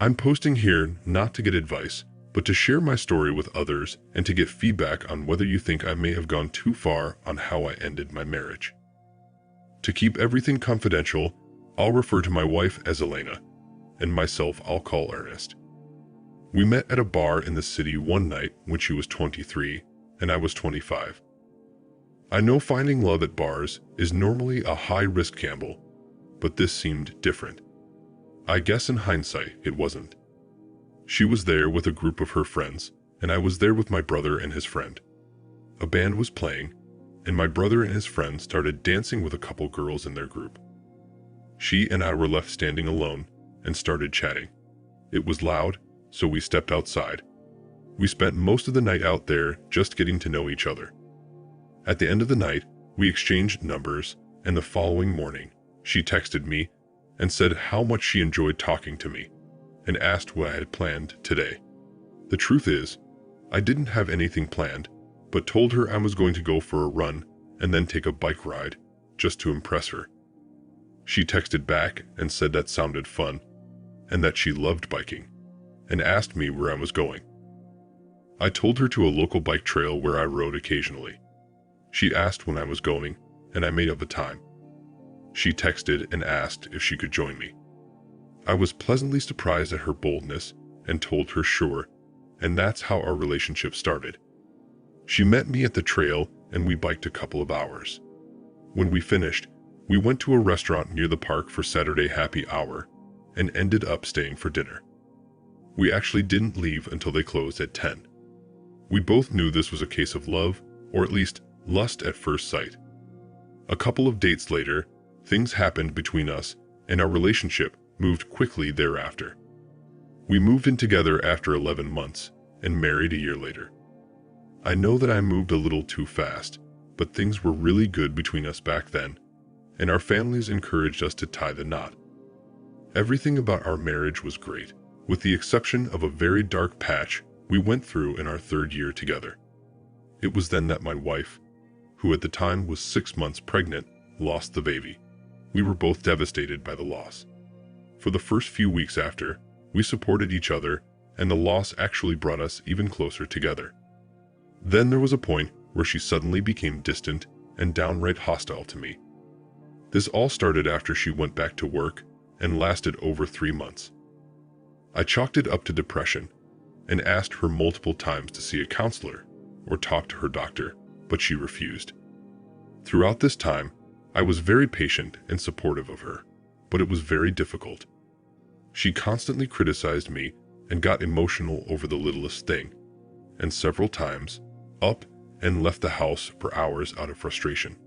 I'm posting here not to get advice, but to share my story with others and to get feedback on whether you think I may have gone too far on how I ended my marriage. To keep everything confidential, I'll refer to my wife as Elena, and myself I'll call Ernest. We met at a bar in the city one night when she was 23 and I was 25. I know finding love at bars is normally a high-risk gamble, but this seemed different. I guess in hindsight, it wasn't. She was there with a group of her friends, and I was there with my brother and his friend. A band was playing, and my brother and his friend started dancing with a couple girls in their group. She and I were left standing alone and started chatting. It was loud, so we stepped outside. We spent most of the night out there just getting to know each other. At the end of the night, we exchanged numbers, and the following morning, she texted me and said how much she enjoyed talking to me and asked what I had planned today. The truth is, I didn't have anything planned, but told her I was going to go for a run and then take a bike ride just to impress her. She texted back and said that sounded fun and that she loved biking and asked me where I was going. I told her to a local bike trail where I rode occasionally. She asked when I was going, and I made up a time. She texted and asked if she could join me. I was pleasantly surprised at her boldness and told her sure, and that's how our relationship started. She met me at the trail and we biked a couple of hours. When we finished, we went to a restaurant near the park for Saturday happy hour and ended up staying for dinner. We actually didn't leave until they closed at 10. We both knew this was a case of love, or at least lust at first sight. A couple of dates later, things happened between us and our relationship moved quickly thereafter. We moved in together after 11 months and married a year later. I know that I moved a little too fast, but things were really good between us back then, and our families encouraged us to tie the knot. Everything about our marriage was great, with the exception of a very dark patch we went through in our third year together. It was then that my wife, who at the time was 6 months pregnant, lost the baby. We were both devastated by the loss. For the first few weeks after, we supported each other, and the loss actually brought us even closer together. Then there was a point where she suddenly became distant and downright hostile to me. This all started after she went back to work and lasted over 3 months. I chalked it up to depression and asked her multiple times to see a counselor or talk to her doctor, but she refused. Throughout this time, I was very patient and supportive of her, but it was very difficult. She constantly criticized me and got emotional over the littlest thing, and several times up and left the house for hours out of frustration.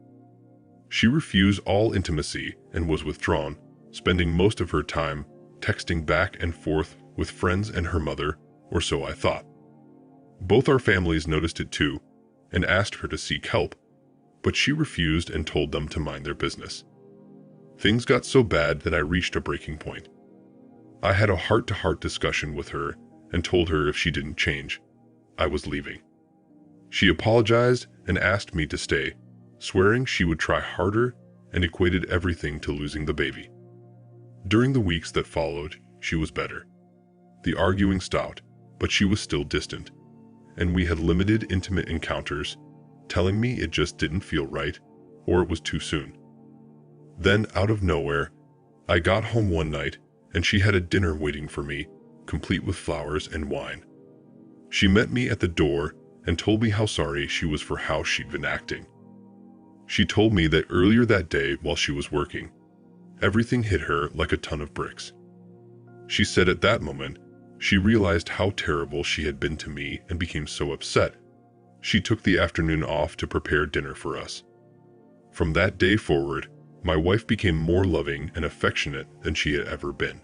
She refused all intimacy and was withdrawn, spending most of her time texting back and forth with friends and her mother, or so I thought. Both our families noticed it too and asked her to seek help, but she refused and told them to mind their business. Things got so bad that I reached a breaking point. I had a heart-to-heart discussion with her and told her if she didn't change, I was leaving. She apologized and asked me to stay, swearing she would try harder, and equated everything to losing the baby. During the weeks that followed, she was better. The arguing stopped, but she was still distant, and we had limited intimate encounters, telling me it just didn't feel right or it was too soon. Then, out of nowhere, I got home one night and she had a dinner waiting for me, complete with flowers and wine. She met me at the door and told me how sorry she was for how she'd been acting. She told me that earlier that day while she was working, everything hit her like a ton of bricks. She said at that moment, she realized how terrible she had been to me and became so upset. She took the afternoon off to prepare dinner for us. From that day forward, my wife became more loving and affectionate than she had ever been.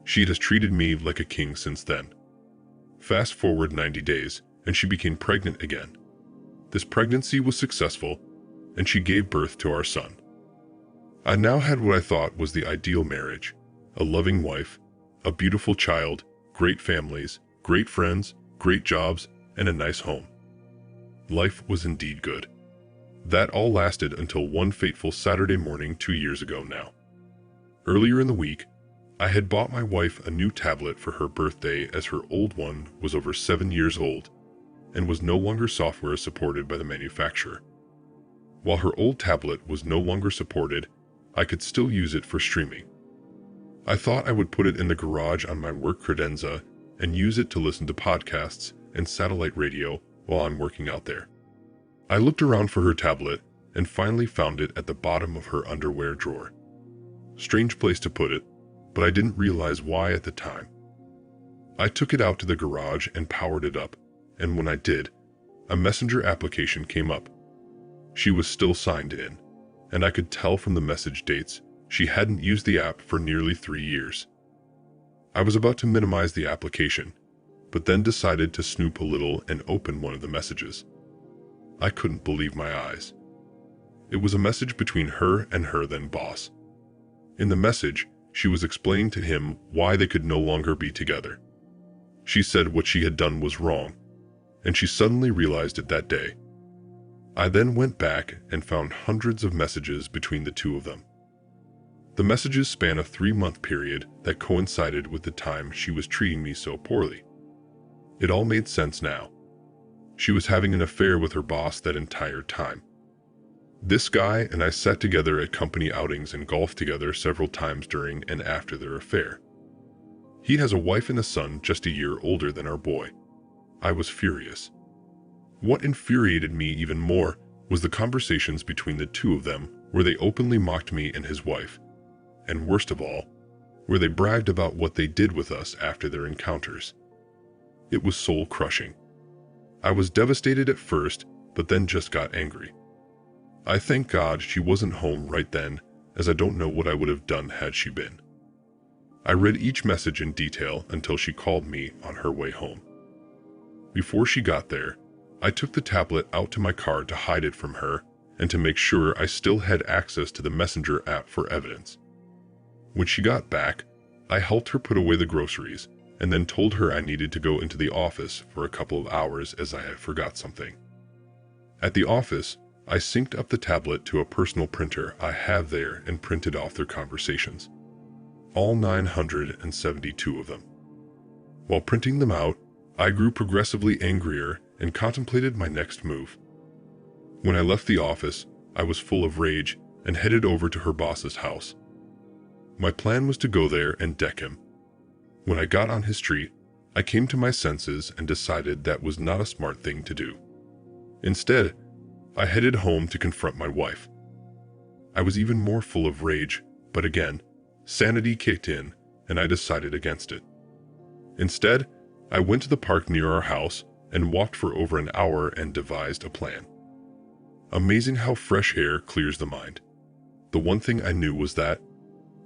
She has treated me like a king since then. Fast forward 90 days, and she became pregnant again. This pregnancy was successful, and she gave birth to our son. I now had what I thought was the ideal marriage: a loving wife, a beautiful child, great families, great friends, great jobs, and a nice home. Life was indeed good. That all lasted until one fateful Saturday morning 2 years ago now. Earlier in the week, I had bought my wife a new tablet for her birthday as her old one was over 7 years old and was no longer software supported by the manufacturer. While her old tablet was no longer supported, I could still use it for streaming. I thought I would put it in the garage on my work credenza and use it to listen to podcasts and satellite radio while I'm working out there. I looked around for her tablet and finally found it at the bottom of her underwear drawer. Strange place to put it, but I didn't realize why at the time. I took it out to the garage and powered it up, and when I did, a messenger application came up. She was still signed in, and I could tell from the message dates she hadn't used the app for nearly 3 years. I was about to minimize the application, but then decided to snoop a little and open one of the messages. I couldn't believe my eyes. It was a message between her and her then boss. In the message, she was explaining to him why they could no longer be together. She said what she had done was wrong, and she suddenly realized it that day. I then went back and found hundreds of messages between the two of them. The messages span a 3-month period that coincided with the time she was treating me so poorly. It all made sense now. She was having an affair with her boss that entire time. This guy and I sat together at company outings and golfed together several times during and after their affair. He has a wife and a son just a year older than our boy. I was furious. What infuriated me even more was the conversations between the two of them where they openly mocked me and his wife, and worst of all, where they bragged about what they did with us after their encounters. It was soul-crushing. I was devastated at first, but then just got angry. I thank God she wasn't home right then, as I don't know what I would have done had she been. I read each message in detail until she called me on her way home. Before she got there, I took the tablet out to my car to hide it from her and to make sure I still had access to the Messenger app for evidence. When she got back, I helped her put away the groceries and then told her I needed to go into the office for a couple of hours as I had forgot something. At the office, I synced up the tablet to a personal printer I have there and printed off their conversations. All 972 of them. While printing them out, I grew progressively angrier and contemplated my next move. When I left the office, I was full of rage and headed over to her boss's house. My plan was to go there and deck him. When I got on his street, I came to my senses and decided that was not a smart thing to do. Instead, I headed home to confront my wife. I was even more full of rage, but again, sanity kicked in and I decided against it. Instead, I went to the park near our house and walked for over an hour and devised a plan. Amazing how fresh air clears the mind. The one thing I knew was that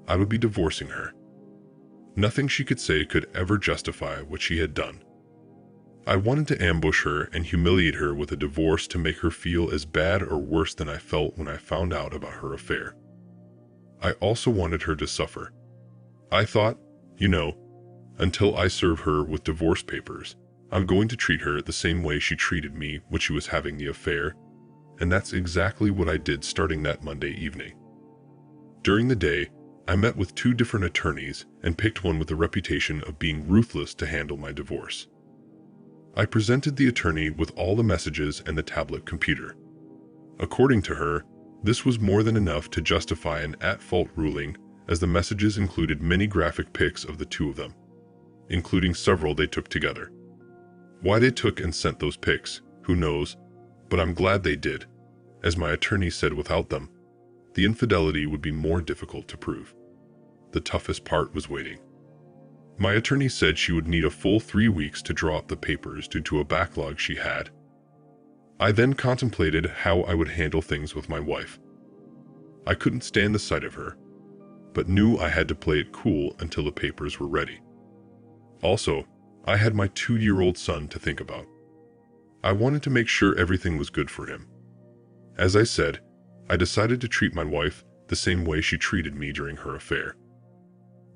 I would be divorcing her. Nothing she could say could ever justify what she had done. I wanted to ambush her and humiliate her with a divorce to make her feel as bad or worse than I felt when I found out about her affair. I also wanted her to suffer. I thought, until I serve her with divorce papers, I'm going to treat her the same way she treated me when she was having the affair, and that's exactly what I did starting that Monday evening. During the day, I met with 2 different attorneys and picked one with a reputation of being ruthless to handle my divorce. I presented the attorney with all the messages and the tablet computer. According to her, this was more than enough to justify an at-fault ruling, as the messages included many graphic pics of the two of them, including several they took together. Why they took and sent those pics, who knows, but I'm glad they did. As my attorney said, without them, the infidelity would be more difficult to prove. The toughest part was waiting. My attorney said she would need a full 3 weeks to draw up the papers due to a backlog she had. I then contemplated how I would handle things with my wife. I couldn't stand the sight of her, but knew I had to play it cool until the papers were ready. Also, I had my 2-year-old son to think about. I wanted to make sure everything was good for him. As I said, I decided to treat my wife the same way she treated me during her affair.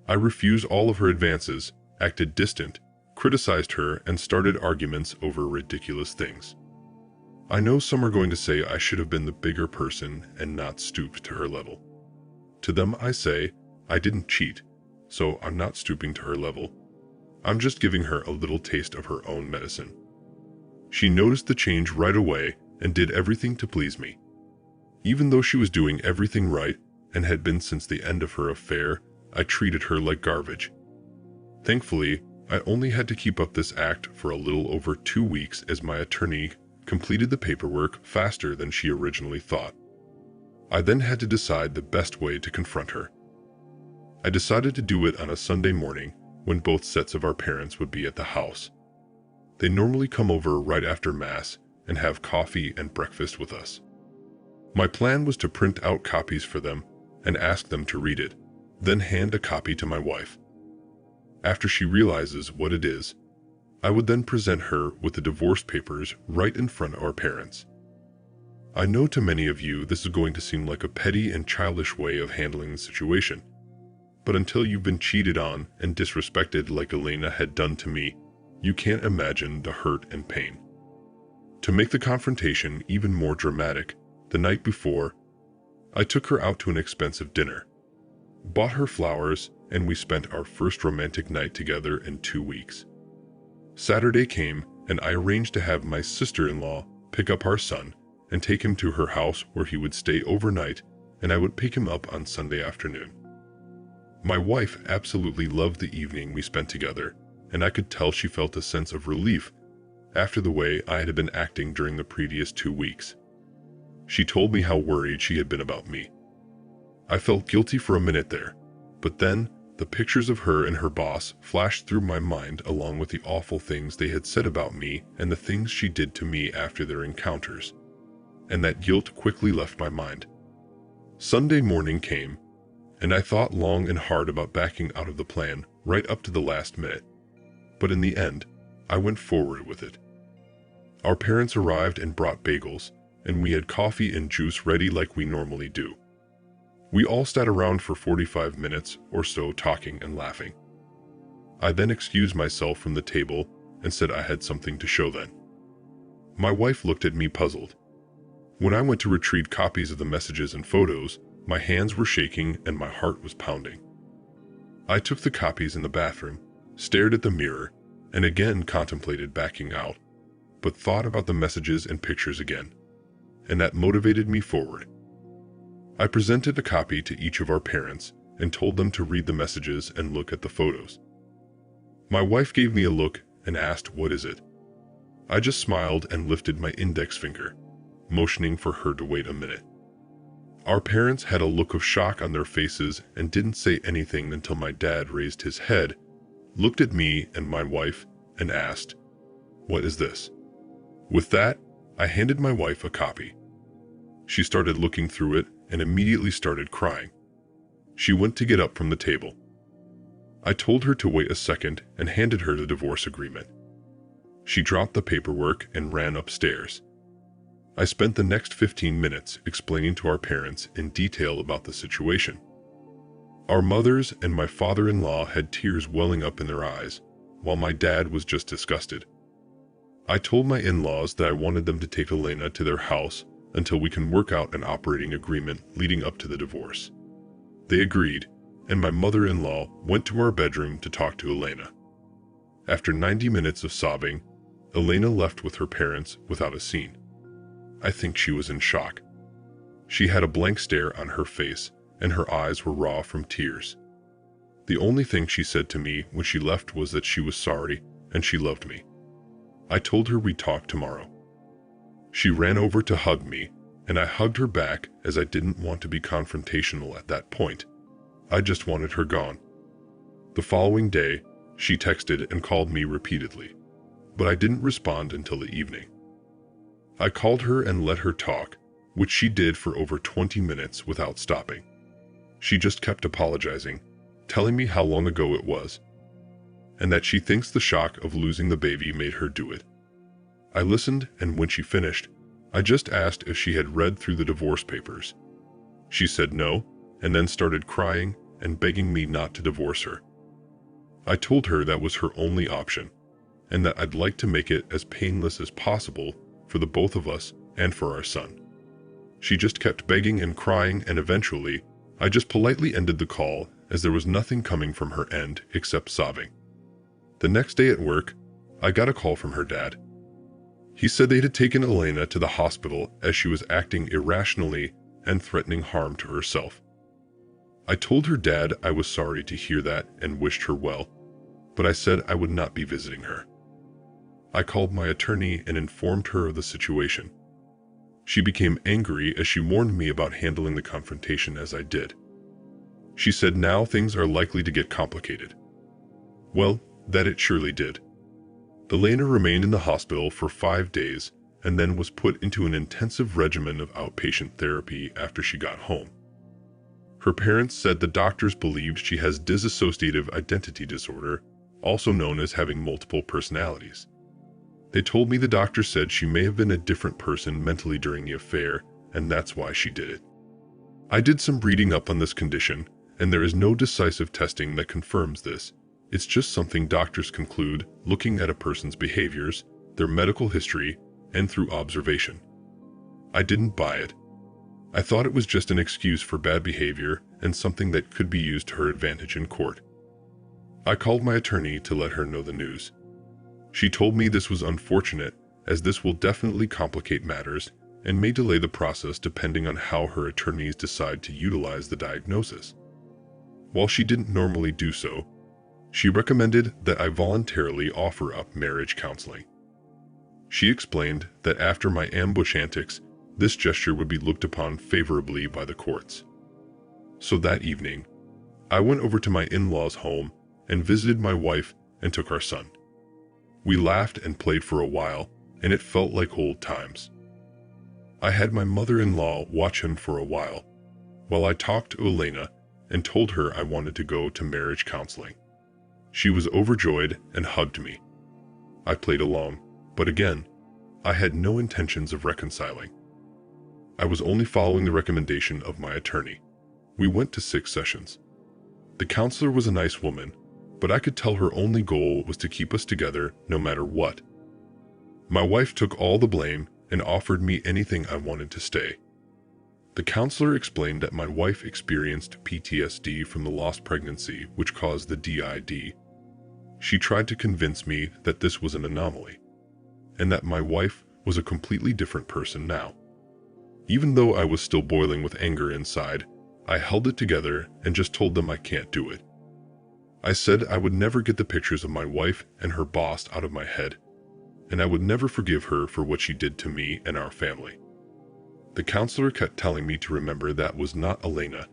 I refused all of her advances, acted distant, criticized her, and started arguments over ridiculous things. I know some are going to say I should have been the bigger person and not stooped to her level. To them I say, I didn't cheat, so I'm not stooping to her level. I'm just giving her a little taste of her own medicine. She noticed the change right away and did everything to please me. Even though she was doing everything right and had been since the end of her affair, I treated her like garbage. Thankfully, I only had to keep up this act for a little over 2 weeks as my attorney completed the paperwork faster than she originally thought. I then had to decide the best way to confront her. I decided to do it on a Sunday morning when both sets of our parents would be at the house. They normally come over right after Mass and have coffee and breakfast with us. My plan was to print out copies for them and ask them to read it, then hand a copy to my wife. After she realizes what it is, I would then present her with the divorce papers right in front of our parents. I know to many of you this is going to seem like a petty and childish way of handling the situation, but until you've been cheated on and disrespected like Elena had done to me, you can't imagine the hurt and pain. To make the confrontation even more dramatic, the night before, I took her out to an expensive dinner, bought her flowers, and we spent our first romantic night together in 2 weeks. Saturday came, and I arranged to have my sister-in-law pick up our son and take him to her house where he would stay overnight, and I would pick him up on Sunday afternoon. My wife absolutely loved the evening we spent together, and I could tell she felt a sense of relief after the way I had been acting during the previous 2 weeks. She told me how worried she had been about me. I felt guilty for a minute there, but then the pictures of her and her boss flashed through my mind along with the awful things they had said about me and the things she did to me after their encounters, and that guilt quickly left my mind. Sunday morning came, and I thought long and hard about backing out of the plan right up to the last minute, but in the end, I went forward with it. Our parents arrived and brought bagels, and we had coffee and juice ready like we normally do. We all sat around for 45 minutes or so talking and laughing. I then excused myself from the table and said I had something to show them. My wife looked at me puzzled. When I went to retrieve copies of the messages and photos, my hands were shaking and my heart was pounding. I took the copies in the bathroom, stared at the mirror, and again contemplated backing out, but thought about the messages and pictures again, and that motivated me forward. I presented a copy to each of our parents and told them to read the messages and look at the photos. My wife gave me a look and asked, "What is it?" I just smiled and lifted my index finger, motioning for her to wait a minute. Our parents had a look of shock on their faces and didn't say anything until my dad raised his head, looked at me and my wife, and asked, "What is this?" With that, I handed my wife a copy. She started looking through it and immediately started crying. She went to get up from the table. I told her to wait a second and handed her the divorce agreement. She dropped the paperwork and ran upstairs. I spent the next 15 minutes explaining to our parents in detail about the situation. Our mothers and my father-in-law had tears welling up in their eyes, while my dad was just disgusted. I told my in-laws that I wanted them to take Elena to their house until we can work out an operating agreement leading up to the divorce. They agreed, and my mother-in-law went to our bedroom to talk to Elena. After 90 minutes of sobbing, Elena left with her parents without a scene. I think she was in shock. She had a blank stare on her face, and her eyes were raw from tears. The only thing she said to me when she left was that she was sorry and she loved me. I told her we'd talk tomorrow. She ran over to hug me, and I hugged her back as I didn't want to be confrontational at that point. I just wanted her gone. The following day, she texted and called me repeatedly, but I didn't respond until the evening. I called her and let her talk, which she did for over 20 minutes without stopping. She just kept apologizing, telling me how long ago it was, and that she thinks the shock of losing the baby made her do it. I listened, and when she finished, I just asked if she had read through the divorce papers. She said no, and then started crying and begging me not to divorce her. I told her that was her only option, and that I'd like to make it as painless as possible for the both of us and for our son. She just kept begging and crying, and eventually, I just politely ended the call as there was nothing coming from her end except sobbing. The next day at work, I got a call from her dad. He said they had taken Elena to the hospital as she was acting irrationally and threatening harm to herself. I told her dad I was sorry to hear that and wished her well, but I said I would not be visiting her. I called my attorney and informed her of the situation. She became angry as she warned me about handling the confrontation as I did. She said now things are likely to get complicated. Well, that it surely did. Elena remained in the hospital for 5 days and then was put into an intensive regimen of outpatient therapy after she got home. Her parents said the doctors believed she has dissociative identity disorder, also known as having multiple personalities. They told me the doctor said she may have been a different person mentally during the affair, and that's why she did it. I did some reading up on this condition, and there is no decisive testing that confirms this. It's just something doctors conclude looking at a person's behaviors, their medical history, and through observation. I didn't buy it. I thought it was just an excuse for bad behavior and something that could be used to her advantage in court. I called my attorney to let her know the news. She told me this was unfortunate, as this will definitely complicate matters and may delay the process depending on how her attorneys decide to utilize the diagnosis. While she didn't normally do so, she recommended that I voluntarily offer up marriage counseling. She explained that after my ambush antics, this gesture would be looked upon favorably by the courts. So that evening, I went over to my in-laws' home and visited my wife and took our son. We laughed and played for a while, and it felt like old times. I had my mother-in-law watch him for a while I talked to Elena and told her I wanted to go to marriage counseling. She was overjoyed and hugged me. I played along, but again, I had no intentions of reconciling. I was only following the recommendation of my attorney. We went to 6 sessions. The counselor was a nice woman, but I could tell her only goal was to keep us together no matter what. My wife took all the blame and offered me anything I wanted to stay. The counselor explained that my wife experienced PTSD from the lost pregnancy, which caused the DID. She tried to convince me that this was an anomaly, and that my wife was a completely different person now. Even though I was still boiling with anger inside, I held it together and just told them I can't do it. I said I would never get the pictures of my wife and her boss out of my head, and I would never forgive her for what she did to me and our family. The counselor kept telling me to remember that was not Elena,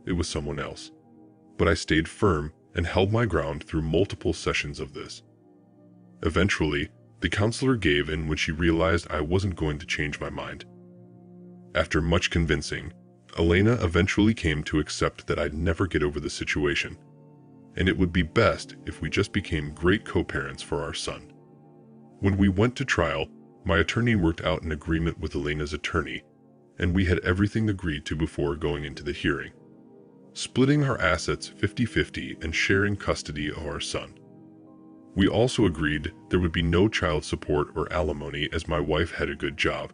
it was someone else. But I stayed firm and held my ground through multiple sessions of this. Eventually, the counselor gave in when she realized I wasn't going to change my mind. After much convincing, Elena eventually came to accept that I'd never get over the situation, and it would be best if we just became great co-parents for our son. When we went to trial, my attorney worked out an agreement with Elena's attorney, and we had everything agreed to before going into the hearing, splitting our assets 50-50 and sharing custody of our son. We also agreed there would be no child support or alimony as my wife had a good job,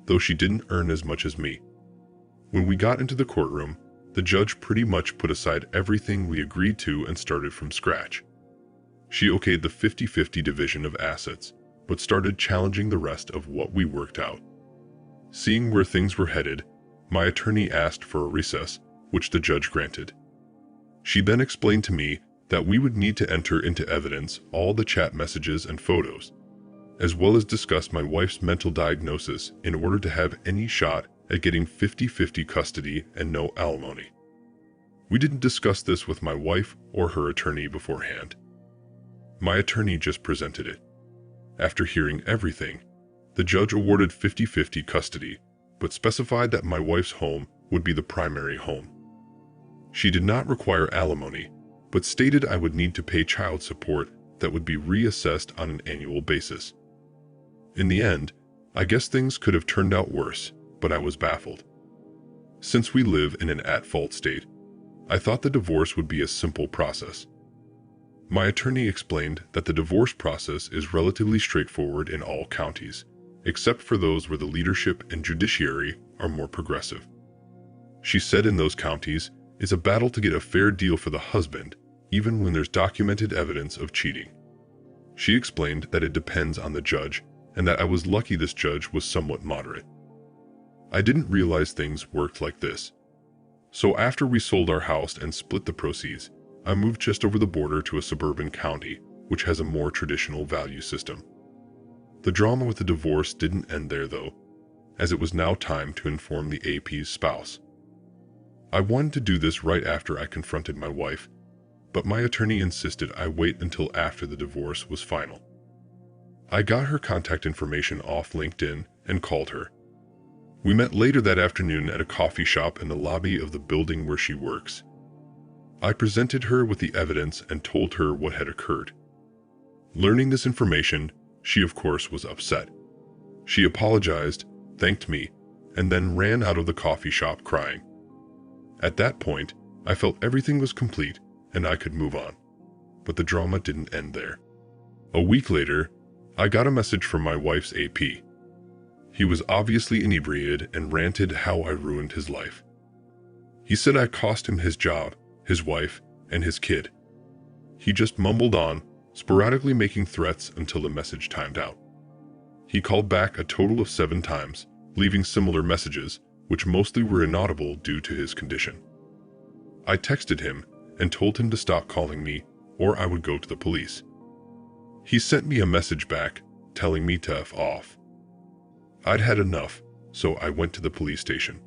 though she didn't earn as much as me. When we got into the courtroom, the judge pretty much put aside everything we agreed to and started from scratch. She okayed the 50-50 division of assets, but started challenging the rest of what we worked out. Seeing where things were headed, my attorney asked for a recess, which the judge granted. She then explained to me that we would need to enter into evidence all the chat messages and photos, as well as discuss my wife's mental diagnosis in order to have any shot at getting 50-50 custody and no alimony. We didn't discuss this with my wife or her attorney beforehand. My attorney just presented it. After hearing everything, the judge awarded 50-50 custody, but specified that my wife's home would be the primary home. She did not require alimony, but stated I would need to pay child support that would be reassessed on an annual basis. In the end, I guess things could have turned out worse, but I was baffled. Since we live in an at-fault state, I thought the divorce would be a simple process. My attorney explained that the divorce process is relatively straightforward in all counties, except for those where the leadership and judiciary are more progressive. She said in those counties, is a battle to get a fair deal for the husband, even when there's documented evidence of cheating. She explained that it depends on the judge, and that I was lucky this judge was somewhat moderate. I didn't realize things worked like this. So after we sold our house and split the proceeds, I moved just over the border to a suburban county, which has a more traditional value system. The drama with the divorce didn't end there though, as it was now time to inform the AP's spouse. I wanted to do this right after I confronted my wife, but my attorney insisted I wait until after the divorce was final. I got her contact information off LinkedIn and called her. We met later that afternoon at a coffee shop in the lobby of the building where she works. I presented her with the evidence and told her what had occurred. Learning this information, she of course was upset. She apologized, thanked me, and then ran out of the coffee shop crying. At that point, I felt everything was complete and I could move on. But the drama didn't end there. A week later, I got a message from my wife's AP. He was obviously inebriated and ranted how I ruined his life. He said I cost him his job, his wife, and his kid. He just mumbled on, sporadically making threats until the message timed out. He called back a total of 7 times, leaving similar messages, which mostly were inaudible due to his condition. I texted him and told him to stop calling me or I would go to the police. He sent me a message back telling me to F off. I'd had enough, so I went to the police station.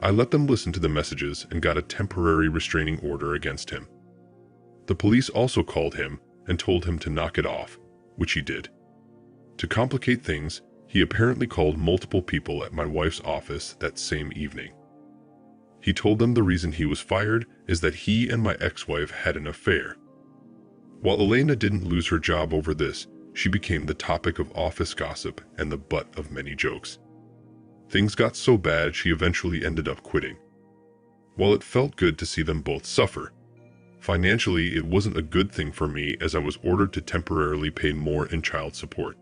I let them listen to the messages and got a temporary restraining order against him. The police also called him and told him to knock it off, which he did. To complicate things, he apparently called multiple people at my wife's office that same evening. He told them the reason he was fired is that he and my ex-wife had an affair. While Elena didn't lose her job over this, she became the topic of office gossip and the butt of many jokes. Things got so bad she eventually ended up quitting. While it felt good to see them both suffer, financially it wasn't a good thing for me as I was ordered to temporarily pay more in child support.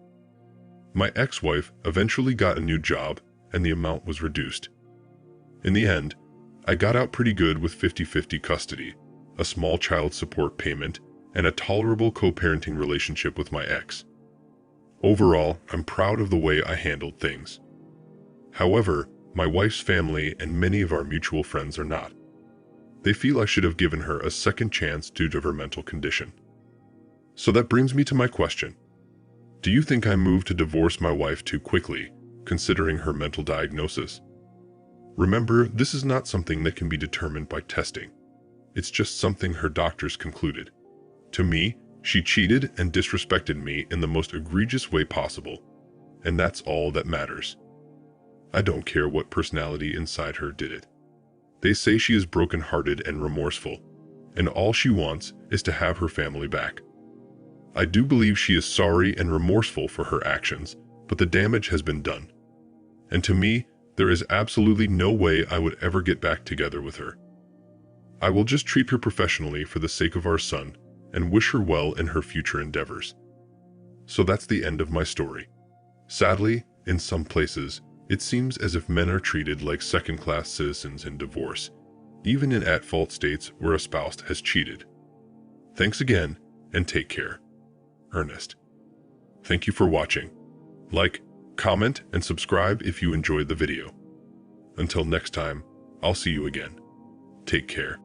My ex-wife eventually got a new job and the amount was reduced. In the end, I got out pretty good with 50-50 custody, a small child support payment, and a tolerable co-parenting relationship with my ex. Overall, I'm proud of the way I handled things. However, my wife's family and many of our mutual friends are not. They feel I should have given her a second chance due to her mental condition. So that brings me to my question. Do you think I moved to divorce my wife too quickly, considering her mental diagnosis? Remember, this is not something that can be determined by testing. It's just something her doctors concluded. To me, she cheated and disrespected me in the most egregious way possible, and that's all that matters. I don't care what personality inside her did it. They say she is broken-hearted and remorseful, and all she wants is to have her family back. I do believe she is sorry and remorseful for her actions, but the damage has been done. And to me, there is absolutely no way I would ever get back together with her. I will just treat her professionally for the sake of our son and wish her well in her future endeavors. So that's the end of my story. Sadly, in some places, it seems as if men are treated like second-class citizens in divorce, even in at-fault states where a spouse has cheated. Thanks again, and take care. Ernest. Thank you for watching. Like, comment, and subscribe if you enjoyed the video. Until next time, I'll see you again. Take care.